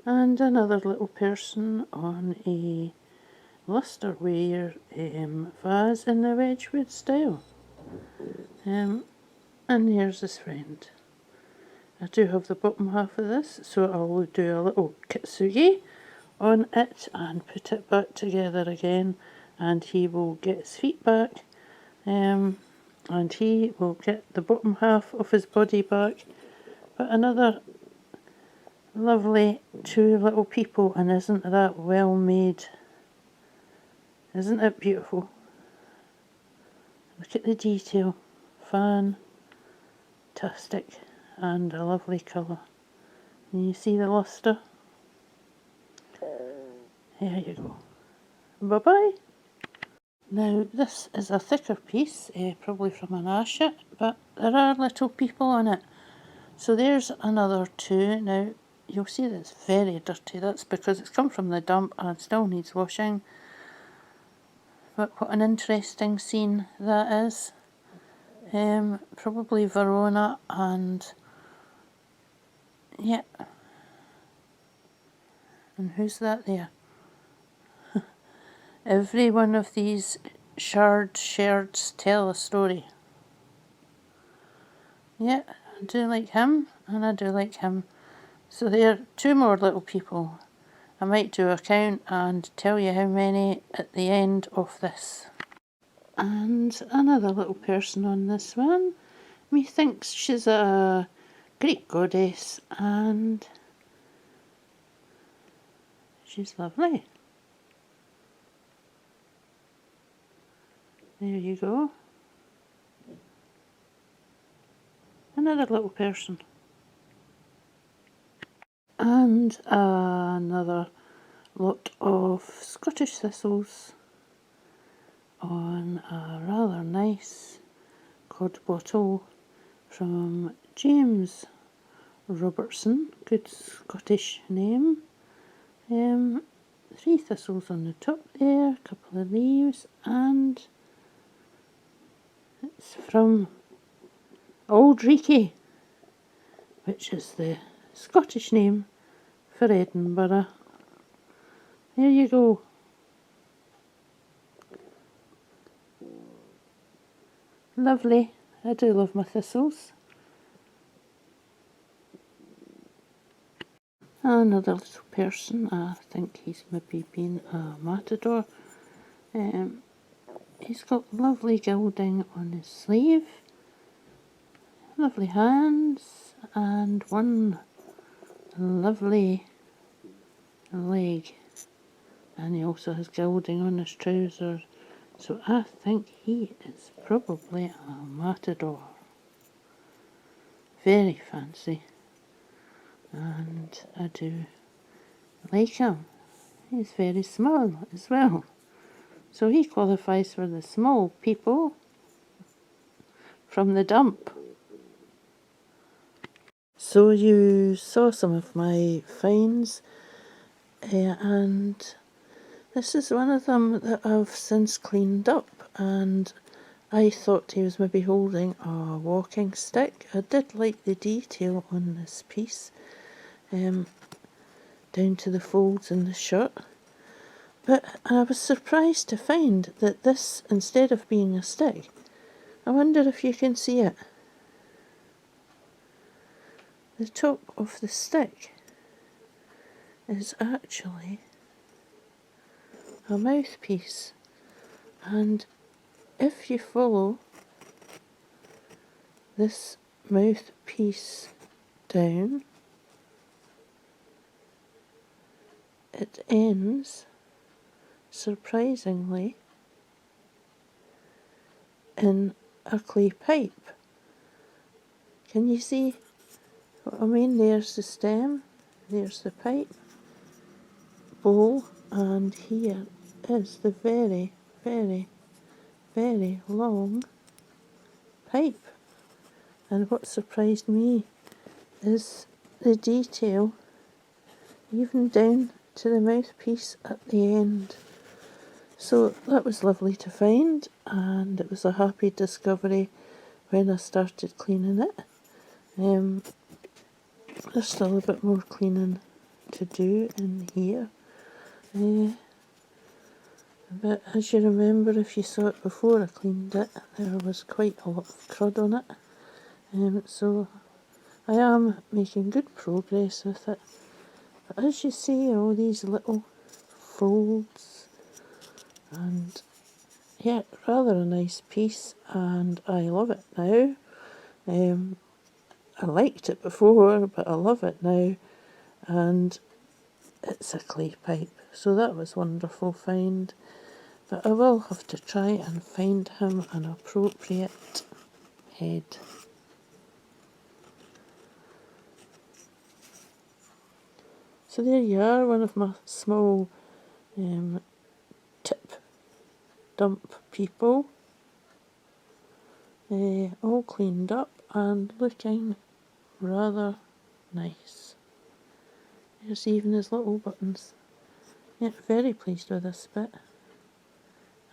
And another little person on a lustreware vase in the Wedgwood style. And there's his friend. I do have the bottom half of this, so I will do a little kitsugi on it and put it back together again, and he will get his feet back, and he will get the bottom half of his body back. But another lovely two little people, and isn't that well made? Isn't it beautiful? Look at the detail. Fantastic, and a lovely colour. Can you see the lustre? There you go. Bye bye. Now this is a thicker piece, probably from an ashet, but there are little people on it. So there's another two. Now you'll see that it's very dirty. That's because it's come from the dump and still needs washing. But what an interesting scene that is. Probably Verona, and yeah. And who's that there? Every one of these shards tell a story. Yeah, I do like him, and I do like him. So there are two more little people. I might do a count and tell you how many at the end of this. And another little person on this one. Methinks she's a Greek goddess, and she's lovely. There you go. Another little person. And another lot of Scottish thistles on a rather nice cod bottle from James Robertson. Good Scottish name. 3 thistles on the top there, a couple of leaves, and it's from Auld Reekie, which is the Scottish name for Edinburgh. There you go. Lovely. I do love my thistles. Another little person. I think he's maybe been a matador. He's got lovely gilding on his sleeve, lovely hands, and one lovely leg. And he also has gilding on his trousers. So I think he is probably a matador. Very fancy. And I do like him. He's very small as well. So he qualifies for the small people from the dump. So you saw some of my finds, and this is one of them that I've since cleaned up, and I thought he was maybe holding a walking stick. I did like the detail on this piece, down to the folds in the shirt. But I was surprised to find that this, instead of being a stick, I wonder if you can see it. The top of the stick is actually a mouthpiece, and if you follow this mouthpiece down, it ends, surprisingly, in a clay pipe. Can you see what I mean? There's the stem, there's the pipe bowl, and here is the very, very, very long pipe. And what surprised me is the detail, even down to the mouthpiece at the end. So that was lovely to find, and it was a happy discovery when I started cleaning it. There's still a bit more cleaning to do in here. But as you remember, if you saw it before I cleaned it, there was quite a lot of crud on it. So I am making good progress with it. But as you see, all these little folds, and yeah, rather a nice piece, and I love it now. I liked it before, but I love it now, and it's a clay pipe, so that was wonderful find. But I will have to try and find him an appropriate head. So there you are, one of my small tip dump people, all cleaned up and looking rather nice. There's even his little buttons. Yeah, very pleased with this bit,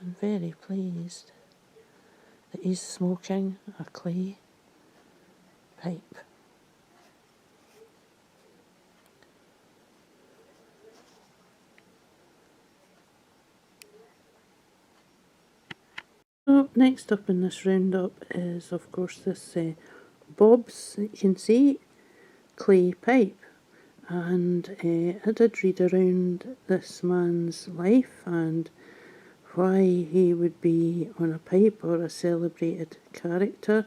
and very pleased that he's smoking a clay pipe. So next up in this roundup is of course this Bob's, you can see, clay pipe. And I did read around this man's life and why he would be on a pipe or a celebrated character.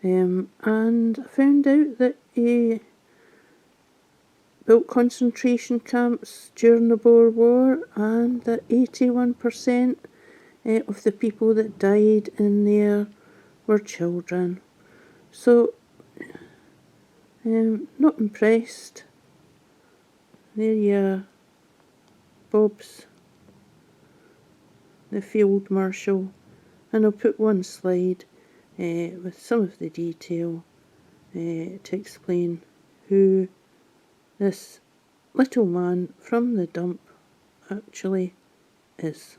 And I found out that he built concentration camps during the Boer War, and that 81% of the people that died in there were children. So, not impressed. There you are, Bob's, the Field Marshal, and I'll put one slide with some of the detail to explain who this little man from the dump actually is.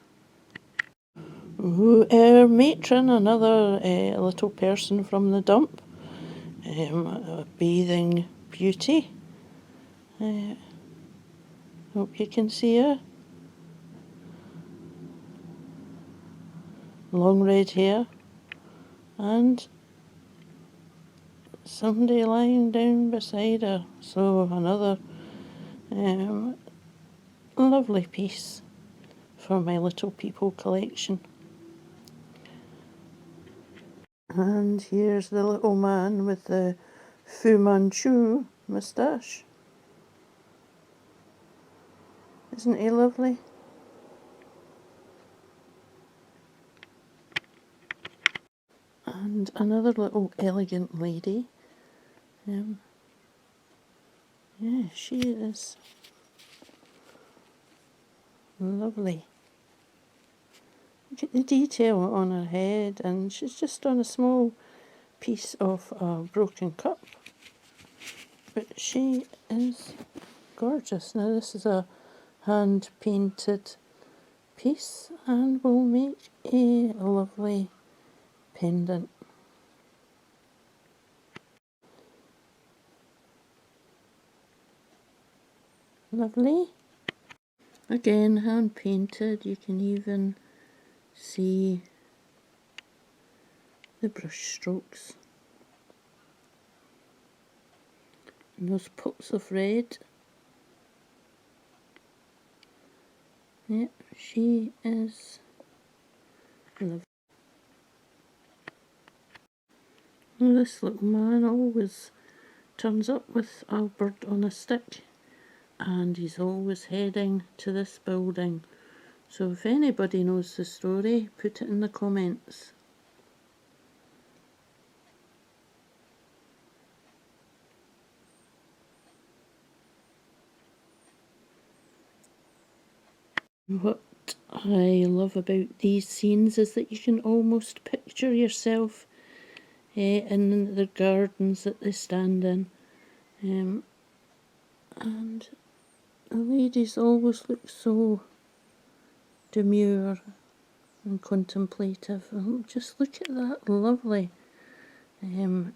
Our matron, another little person from the dump, a bathing beauty. Hope you can see her. Long red hair, and somebody lying down beside her. So another lovely piece for my little people collection. And here's the little man with the Fu Manchu moustache. Isn't he lovely? And another little elegant lady. Yeah, she is lovely. Look at the detail on her head, and she's just on a small piece of a broken cup. But she is gorgeous. Now this is a hand-painted piece and will make a lovely pendant. Lovely. Again, hand painted. You can even see the brush strokes. And those pops of red. Yep, she is lovely. Well, this little man always turns up with a bird on a stick, and he's always heading to this building. So if anybody knows the story, put it in the comments. What I love about these scenes is that you can almost picture yourself in the gardens that they stand in. And the ladies always look so demure and contemplative. And just look at that lovely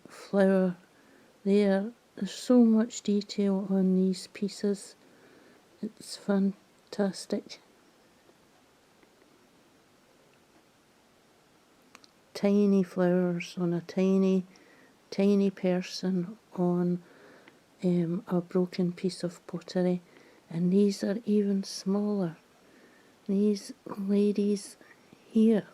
flower there. There's so much detail on these pieces, It's fantastic. Tiny flowers on a tiny, tiny person on a broken piece of pottery, and these are even smaller. These ladies here.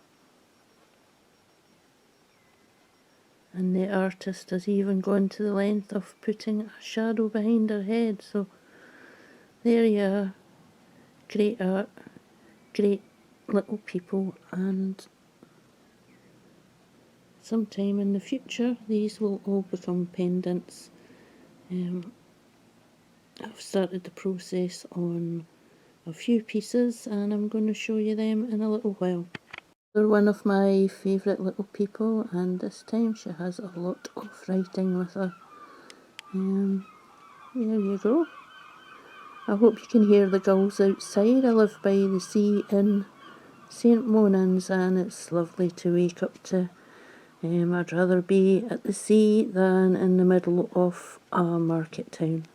And the artist has even gone to the length of putting a shadow behind her head. So there you are. Great art, great little people, and sometime in the future these will all become pendants. I've started the process on a few pieces and I'm going to show you them in a little while. They're one of my favourite little people, and this time she has a lot of writing with her. There you go. I hope you can hear the gulls outside. I live by the sea in St Monans and it's lovely to wake up to. I'd rather be at the sea than in the middle of a market town.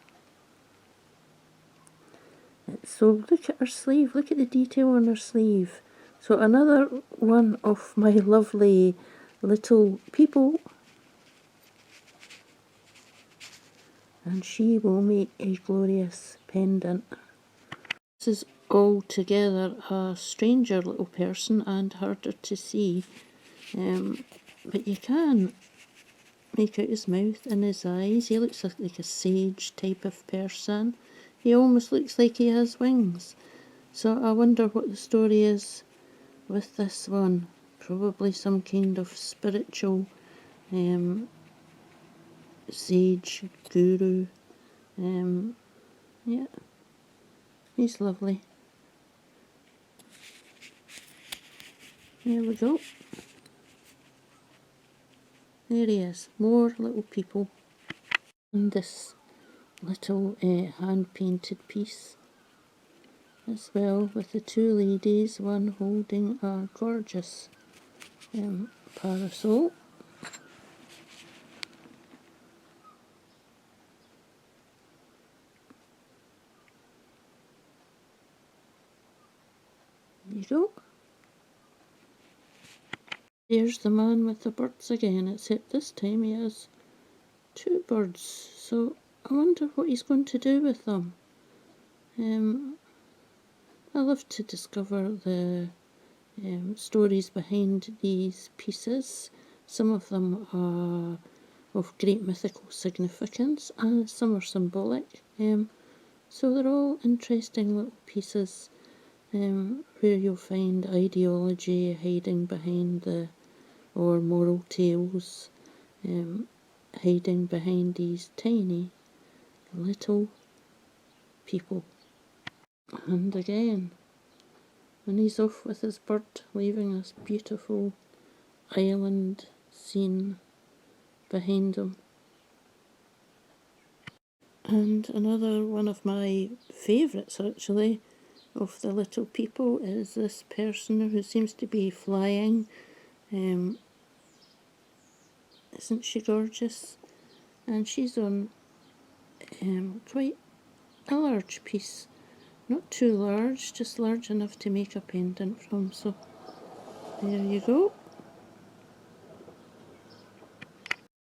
So look at her sleeve, look at the detail on her sleeve. So another one of my lovely little people, and she will make a glorious pendant. This is altogether a stranger little person and harder to see, but you can make out his mouth and his eyes. He looks like a sage type of person. He almost looks like he has wings. So I wonder what the story is with this one. Probably some kind of spiritual sage guru. Yeah, he's lovely. There we go. There he is. More little people. And this little hand-painted piece as well, with the two ladies, one holding a gorgeous parasol. There you go. There's the man with the birds again, except this time he has two birds. So I wonder what he's going to do with them. I love to discover the stories behind these pieces. Some of them are of great mythical significance and some are symbolic. So they're all interesting little pieces where you'll find ideology hiding behind or moral tales hiding behind these tiny little people. And again, and he's off with his bird, leaving this beautiful island scene behind him. And another one of my favourites actually of the little people is this person who seems to be flying. Isn't she gorgeous? And she's on quite a large piece. Not too large, just large enough to make a pendant from. So there you go.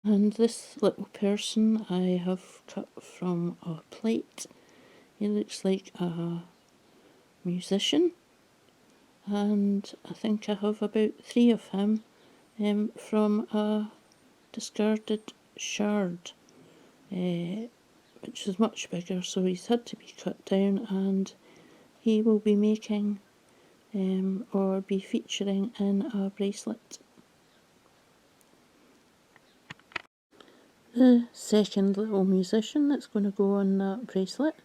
And this little person I have cut from a plate. He looks like a musician, and I think I have about 3 of him from a discarded shard, which is much bigger, so he's had to be cut down, and he will be making or be featuring in a bracelet. The second little musician that's going to go on that bracelet.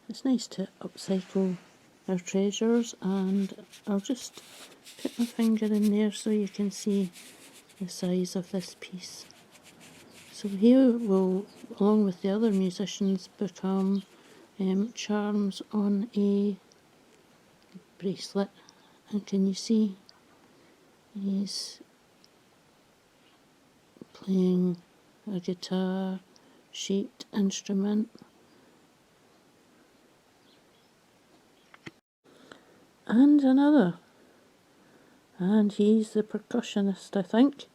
It's nice to upcycle our treasures, and I'll just put my finger in there so you can see the size of this piece. So he will, along with the other musicians, become charms on a bracelet. And can you see he's playing a guitar shaped instrument, and another. And he's the percussionist, I think.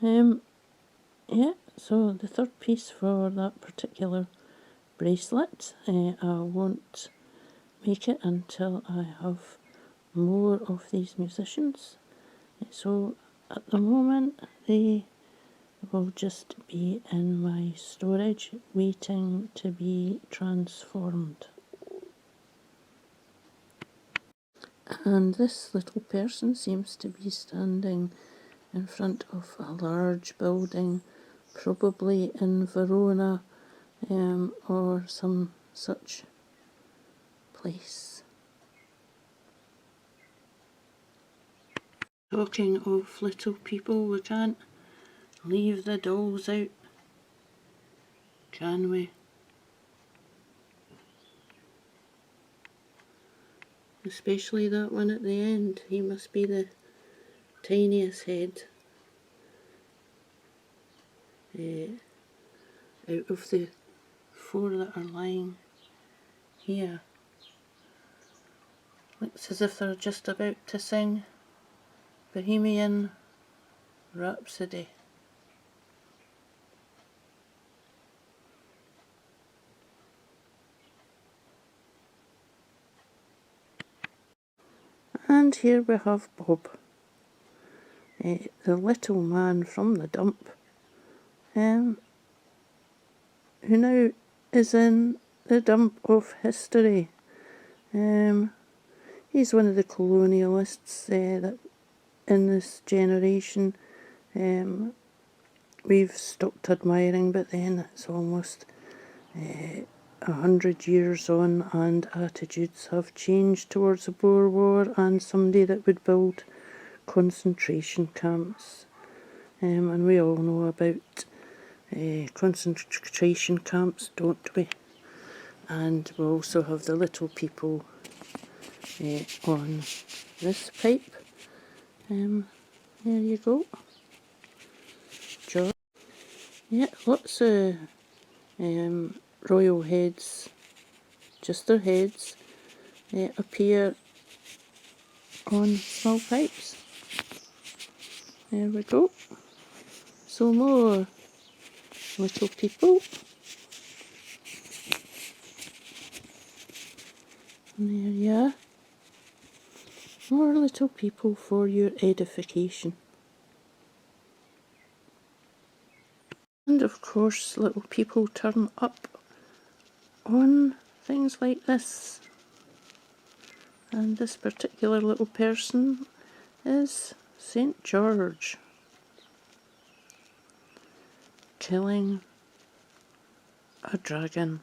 Yeah, so the third piece for that particular bracelet. I won't make it until I have more of these musicians. So at the moment they will just be in my storage waiting to be transformed. And this little person seems to be standing in front of a large building, probably in Verona or some such place. Talking of little people, we can't leave the dolls out, can we? Especially that one at the end. He must be the tiniest head out of the 4 that are lying here. Looks as if they're just about to sing Bohemian Rhapsody. And here we have Bob, the little man from the dump, who now is in the dump of history. He's one of the colonialists that in this generation we've stopped admiring, but then it's almost 100 years on and attitudes have changed towards the Boer War and somebody that would build concentration camps. And we all know about concentration camps, don't we? And we also have the little people on this pipe. There you go. George. Yeah, lots of royal heads, just their heads, appear on small pipes. There we go. So more little people. And there you are. More little people for your edification. And of course, little people turn up on things like this. And this particular little person is St. George, killing a dragon.